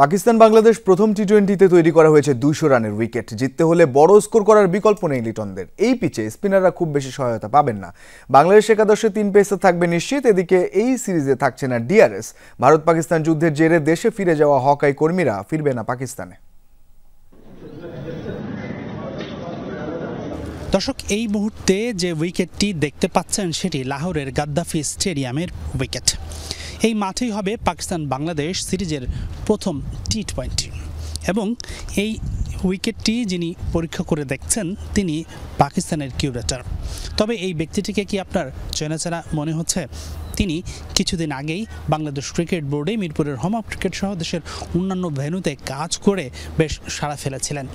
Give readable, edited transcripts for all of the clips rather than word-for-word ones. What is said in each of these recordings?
পাকিস্তান বাংলাদেশ প্রথম টি-20তে তৈরি করা হয়েছে 200 রানের উইকেট। জিততে হলে বড় স্কোর করার বিকল্প নেই লিটনদের। এই পিচে স্পিনাররা খুব বেশি সহায়তা পাবেন না। বাংলাদেশ একাদশে 3 পেসার থাকবে নিশ্চিত। এদিকে এই সিরিজে থাকছে না ডিআরএস। ভারত পাকিস্তান যুদ্ধের জেরে দেশে ফিরে যাওয়া হকাই কর্মীরা ফিরবে না পাকিস্তানে। দর্শক, এই মুহূর্তে যে উইকেটটি দেখতে পাচ্ছেন সেটি লাহোরের গাদ্দাফি স্টেডিয়ামের উইকেট। এই মাঠেই হবে পাকিস্তান বাংলাদেশ সিরিজের প্রথম টি-20 এবং এই উইকেটটি যিনি পরীক্ষা করে দেখছেন তিনি পাকিস্তানের কিউরেটর। তবে এই ব্যক্তিটিকে কি আপনার চেনাচেনা মনে হচ্ছে? তিনি কিছুদিন আগেই বাংলাদেশ ক্রিকেট বোর্ডে মিরপুরের হোম অফ ক্রিকেট সহ দেশের অন্যান্য ভেন্যুতে কাজ করে বেশ সাড়া ফেলেছিলেন।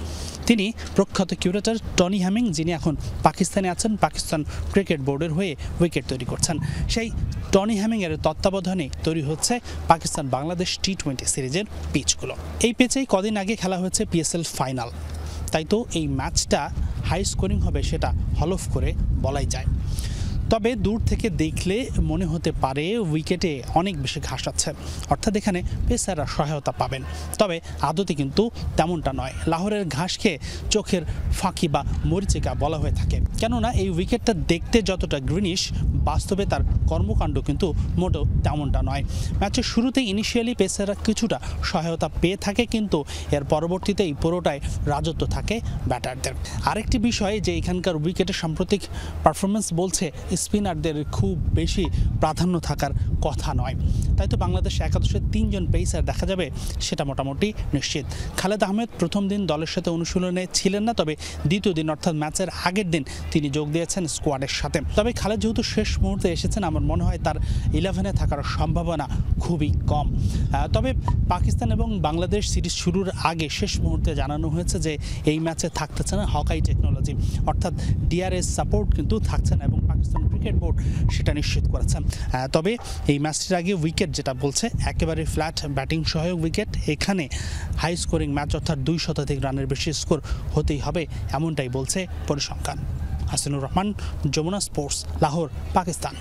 তিনি প্রখ্যাত কিউরেটর টনি হ্যামিং, যিনি এখন পাকিস্তানে আছেন, পাকিস্তান ক্রিকেট বোর্ডের হয়ে উইকেট তৈরি করছেন। সেই টনি হ্যামিংয়ের তত্ত্বাবধানে তৈরি হচ্ছে পাকিস্তান বাংলাদেশ টি-20 সিরিজের পিচগুলো। এই পিচেই কদিন আগে খেলা হয়েছে পিএসএল ফাইনাল, তাই তো এই ম্যাচটা হাই স্কোরিং হবে সেটা হলফ করে বলাই যায়। তবে দূর থেকে দেখলে মনে হতে পারে উইকেটে অনেক বেশি ঘাস আছে, অর্থাৎ এখানে পেসাররা সহায়তা পাবেন। তবে আদতে কিন্তু তেমনটা নয়। লাহোরের ঘাসকে চোখের ফাঁকি বা মরিচিকা বলা হয়ে থাকে, কেননা এই উইকেটটা দেখতে যতটা গ্রিনিশ, বাস্তবে তার কর্মকাণ্ড কিন্তু মোটেও তেমনটা নয়। ম্যাচের শুরুতে ইনিশিয়ালি পেসাররা কিছুটা সহায়তা পেয়ে থাকে, কিন্তু এর পরবর্তীতেই পুরোটাই রাজত্ব থাকে ব্যাটারদের। আরেকটি বিষয় যে এখানকার উইকেটের সাম্প্রতিক পারফরমেন্স বলছে স্পিনারদের খুব বেশি প্রাধান্য থাকার কথা নয়। তাই তো বাংলাদেশ একাদশে 3 জন পেসার দেখা যাবে সেটা মোটামুটি নিশ্চিত। খালেদ আহমেদ প্রথম দিন দলের সাথে অনুশীলনে ছিলেন না, তবে দ্বিতীয় দিন অর্থাৎ ম্যাচের আগের দিন তিনি যোগ দিয়েছেন স্কোয়াডের সাথে। তবে খালেদ যেহেতু শেষ মুহূর্তে এসেছেন, আমার মনে হয় তার 11-এ থাকার সম্ভাবনা খুবই কম। তবে পাকিস্তান এবং বাংলাদেশ সিরিজ শুরুর আগে শেষ মুহূর্তে জানানো হয়েছে যে এই ম্যাচে থাকতেছে না হকাই টেকনোলজি, অর্থাৎ ডিআরএস সাপোর্ট কিন্তু থাকছে না এবং পাকিস্তান ক্রিকেট বোর্ড সেটা নিশ্চিত করেছে। তবে এই ম্যাচটির আগে উইকেট যেটা বলছে একেবারে ফ্ল্যাট ব্যাটিং সহায়ক উইকেট। এখানে হাই স্কোরিং ম্যাচ অর্থাৎ 2 শতাধিক রানের বেশি স্কোর হতেই হবে, এমনটাই বলছে পরিসংখ্যান। হাসিনুর রহমান, যমুনা স্পোর্টস, লাহোর, পাকিস্তান।